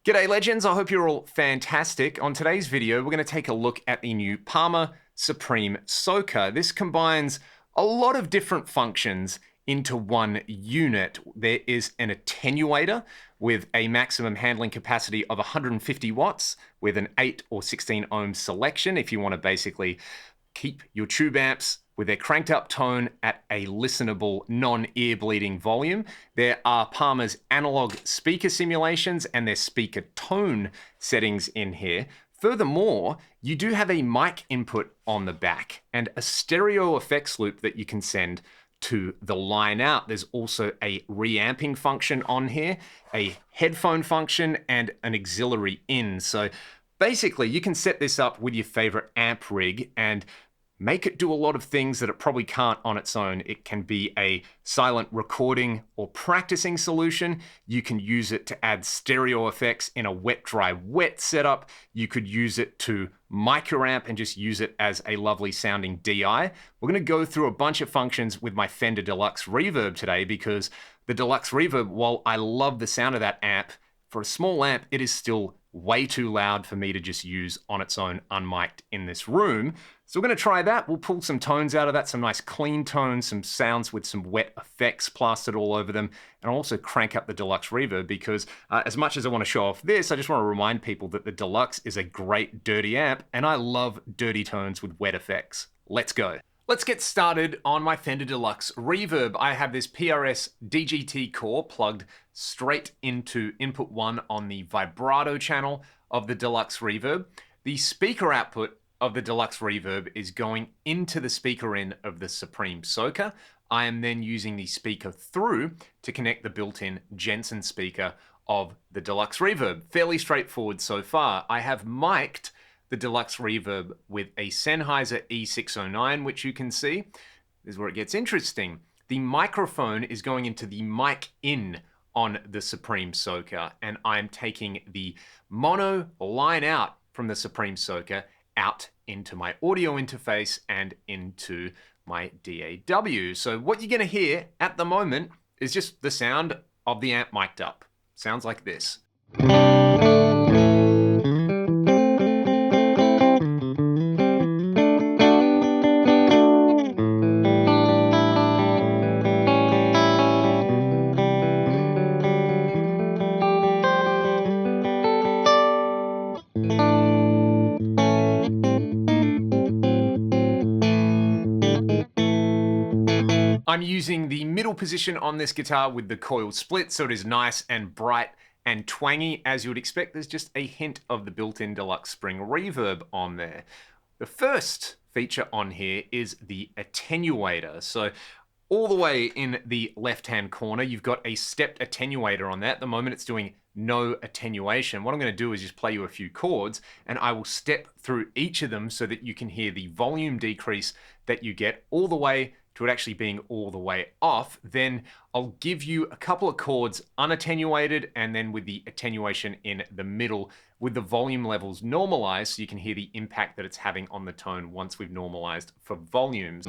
G'day legends, I hope you're all fantastic. On today's video, we're going to take a look at the new Palmer Supreme Soaker. This combines a lot of different functions into one unit. There is an attenuator with a maximum handling capacity of 150 watts with an 8 or 16 ohm selection if you want to basically keep your tube amps with their cranked up tone at a listenable, non-ear bleeding volume. There are Palmer's analog speaker simulations and their speaker tone settings in here. Furthermore, you do have a mic input on the back and a stereo effects loop that you can send to the line out. There's also a reamping function on here, a headphone function, and an auxiliary in. So basically, you can set this up with your favorite amp rig and make it do a lot of things that it probably can't on its own. It can be a silent recording or practicing solution. You can use it to add stereo effects in a wet, dry, wet setup. You could use it to mic your amp and just use it as a lovely sounding DI. We're gonna go through a bunch of functions with my Fender Deluxe Reverb today because the Deluxe Reverb, while I love the sound of that amp, for a small amp, it is still way too loud for me to just use on its own unmiked in this room. So we're going to try that. We'll pull some tones out of that, some nice clean tones, some sounds with some wet effects plastered all over them, and I'll also crank up the Deluxe Reverb because as much as I want to show off this, I just want to remind people that the Deluxe is a great dirty amp, and I love dirty tones with wet effects. Let's go. Let's get started on my Fender Deluxe Reverb. I have this PRS DGT core plugged straight into input 1 on the vibrato channel of the Deluxe Reverb. The speaker output of the Deluxe Reverb is going into the speaker in of the Supreme Soaker. I am then using the speaker through to connect the built-in Jensen speaker of the Deluxe Reverb. Fairly straightforward so far. I have mic'd the Deluxe Reverb with a Sennheiser E609, which you can see. This is where it gets interesting. The microphone is going into the mic in on the Supreme Soaker, and I'm taking the mono line out from the Supreme Soaker out into my audio interface and into my DAW. So what you're gonna hear at the moment is just the sound of the amp mic'd up. Sounds like this. I'm using the middle position on this guitar with the coil split, so it is nice and bright and twangy. As you would expect, there's just a hint of the built-in Deluxe Spring Reverb on there. The first feature on here is the attenuator. So all the way in the left-hand corner, you've got a stepped attenuator on that. At the moment, it's doing no attenuation. What I'm going to do is just play you a few chords, and I will step through each of them so that you can hear the volume decrease that you get all the way to it actually being all the way off. Then I'll give you a couple of chords unattenuated and then with the attenuation in the middle with the volume levels normalized so you can hear the impact that it's having on the tone once we've normalized for volumes.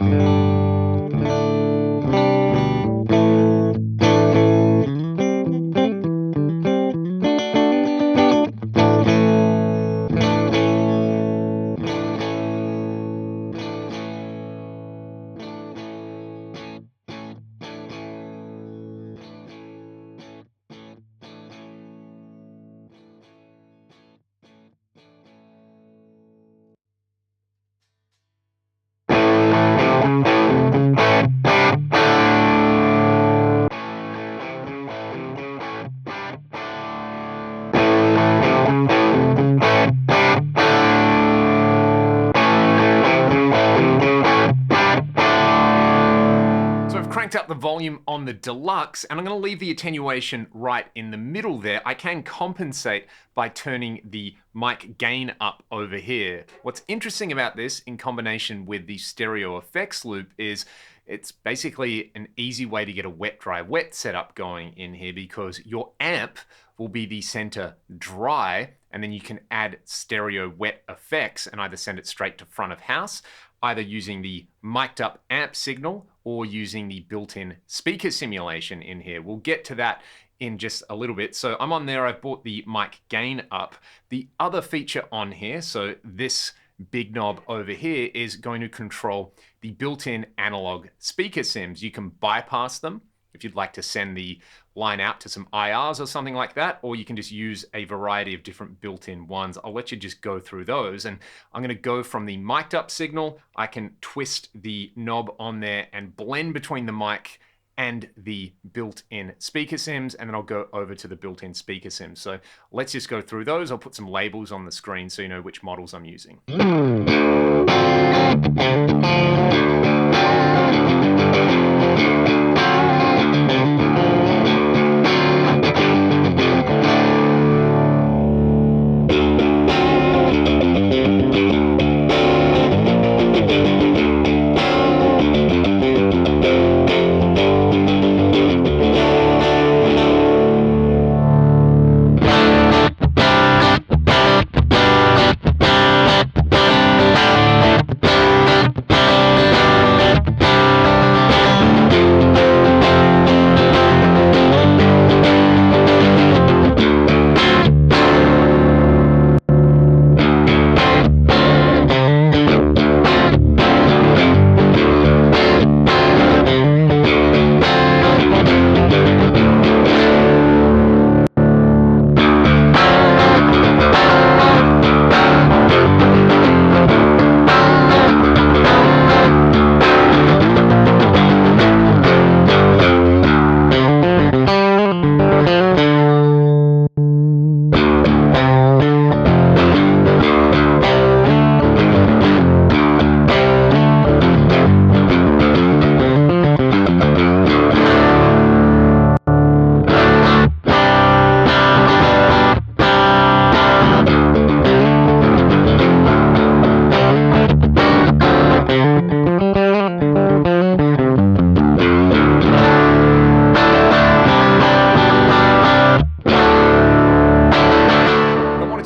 Up the volume on the Deluxe, and I'm going to leave the attenuation right in the middle there. I can compensate by turning the mic gain up over here. What's interesting about this in combination with the stereo effects loop is it's basically an easy way to get a wet, dry, wet setup going in here because your amp will be the center dry, and then you can add stereo wet effects and either send it straight to front of house, either using the mic'd up amp signal or using the built-in speaker simulation in here. We'll get to that in just a little bit. So I'm on there, I've brought the mic gain up. The other feature on here, so this big knob over here is going to control the built-in analog speaker sims. You can bypass them if you'd like to send the line out to some IRs or something like that, or you can just use a variety of different built-in ones. I'll let you just go through those, and I'm going to go from the mic'd up signal. I can twist the knob on there and blend between the mic and the built-in speaker sims, and then I'll go over to the built-in speaker sims. So let's just go through those. I'll put some labels on the screen so you know which models I'm using.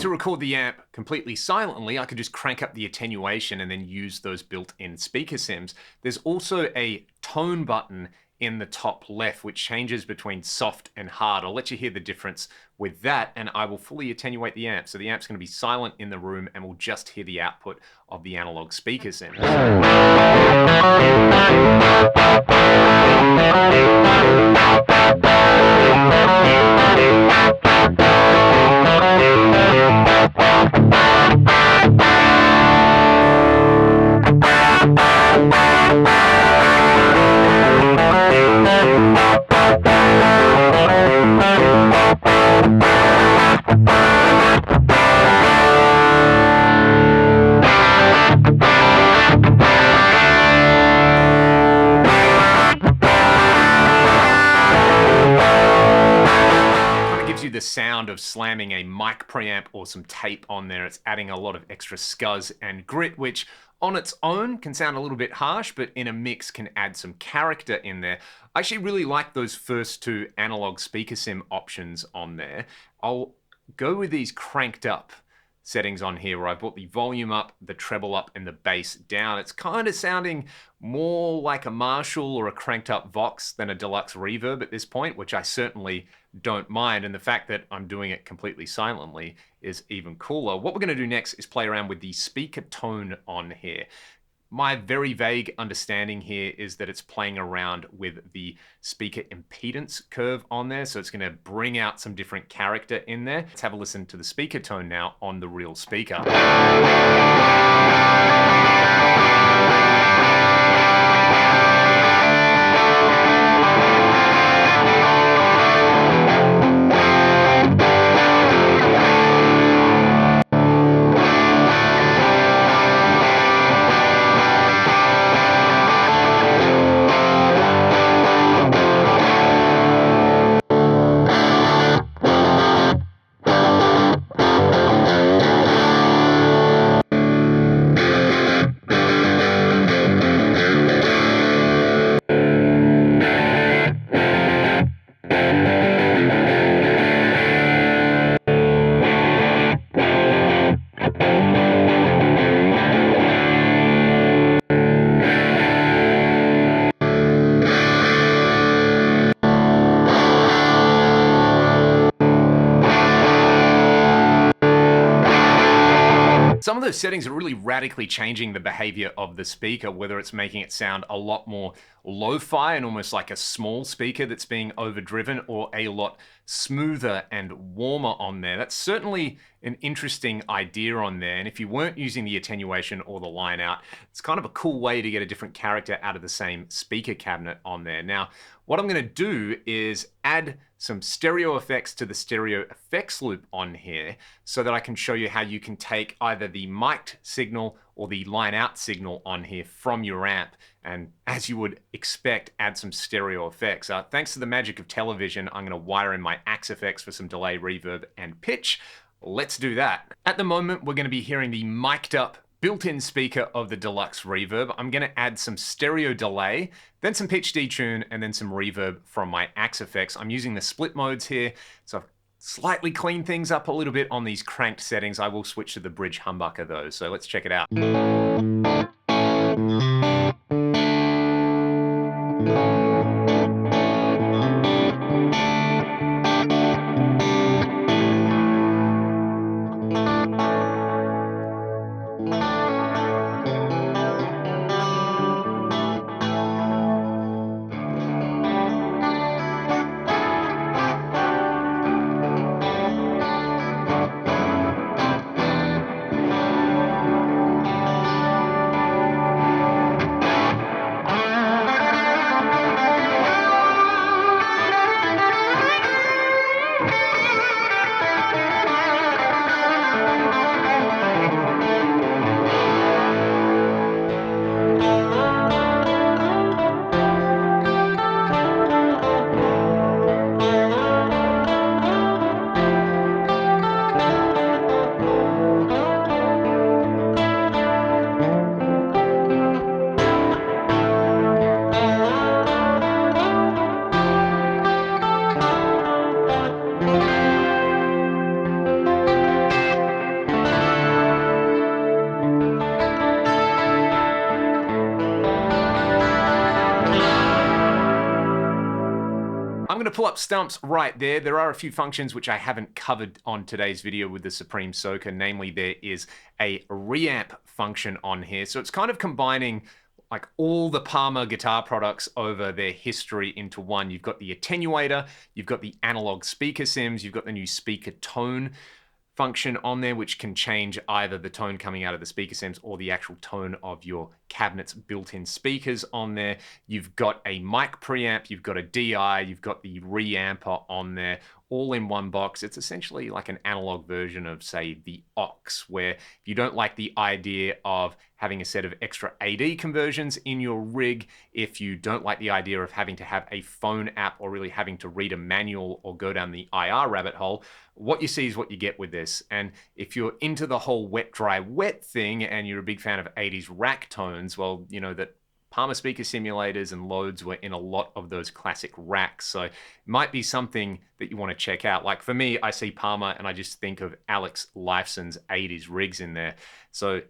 Record the amp completely silently, I could just crank up the attenuation and then use those built-in speaker sims. There's also a tone button in the top left which changes between soft and hard. I'll let you hear the difference with that, and I will fully attenuate the amp. So the amp's going to be silent in the room and we'll just hear the output of the analog speaker sims. The sound of slamming a mic preamp or some tape on there. It's adding a lot of extra scuzz and grit, which on its own can sound a little bit harsh, but in a mix can add some character in there. I actually really like those first two analog speaker sim options on there. I'll go with these cranked up settings on here where I brought the volume up, the treble up, and the bass down. It's kind of sounding more like a Marshall or a cranked up Vox than a deluxe reverb at this point, which I certainly don't mind. And the fact that I'm doing it completely silently is even cooler. What we're going to do next is play around with the speaker tone on here. My very vague understanding here is that it's playing around with the speaker impedance curve on there, so it's going to bring out some different character in there. Let's have a listen to the speaker tone now on the real speaker. Some of those settings are really radically changing the behavior of the speaker, whether it's making it sound a lot more lo-fi and almost like a small speaker that's being overdriven, or a lot smoother and warmer on there. That's certainly an interesting idea on there. And if you weren't using the attenuation or the line out, it's kind of a cool way to get a different character out of the same speaker cabinet on there. Now, what I'm going to do is add some stereo effects to the stereo effects loop on here so that I can show you how you can take either the mic'd signal or the line out signal on here from your amp, and as you would expect, add some stereo effects. Thanks to the magic of television, I'm going to wire in my Axe effects for some delay, reverb, and pitch. Let's do that. At the moment, we're going to be hearing the mic'd up built-in speaker of the Deluxe Reverb. I'm going to add some stereo delay, then some pitch detune, and then some reverb from my Axe effects. I'm using the split modes here, so I've slightly cleaned things up a little bit on these cranked settings. I will switch to the bridge humbucker though, so let's check it out. I'm going to pull up stumps right there. There are a few functions which I haven't covered on today's video with the Supreme Soaker. Namely, there is a reamp function on here. So it's kind of combining like all the Palmer guitar products over their history into one. You've got the attenuator, you've got the analog speaker sims, you've got the new speaker tone function on there, which can change either the tone coming out of the speaker sims or the actual tone of your cabinet's built-in speakers on there. You've got a mic preamp, you've got a DI, you've got the reamper on there, all in one box. It's essentially like an analog version of, say, the aux, where if you don't like the idea of having a set of extra AD conversions in your rig, if you don't like the idea of having to have a phone app or really having to read a manual or go down the IR rabbit hole, what you see is what you get with this. And if you're into the whole wet, dry, wet thing and you're a big fan of 80s rack tones, well, you know that Palmer speaker simulators and loads were in a lot of those classic racks. So it might be something that you want to check out. Like for me, I see Palmer and I just think of Alex Lifeson's 80s rigs in there. So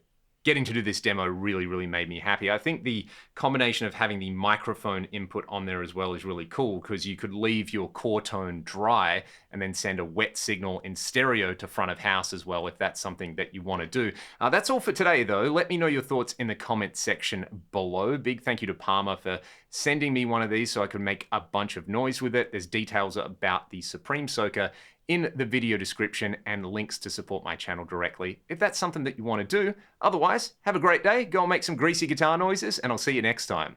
getting to do this demo really made me happy. I think the combination of having the microphone input on there as well is really cool, because you could leave your core tone dry and then send a wet signal in stereo to front of house as well, if that's something that you want to do. That's all for today though. Let me know your thoughts in the comment section below. Big thank you to Palmer for sending me one of these so I could make a bunch of noise with it. There's details about the Supreme Soaker in the video description and links to support my channel directly if that's something that you want to do. Otherwise, have a great day, go and make some greasy guitar noises, and I'll see you next time.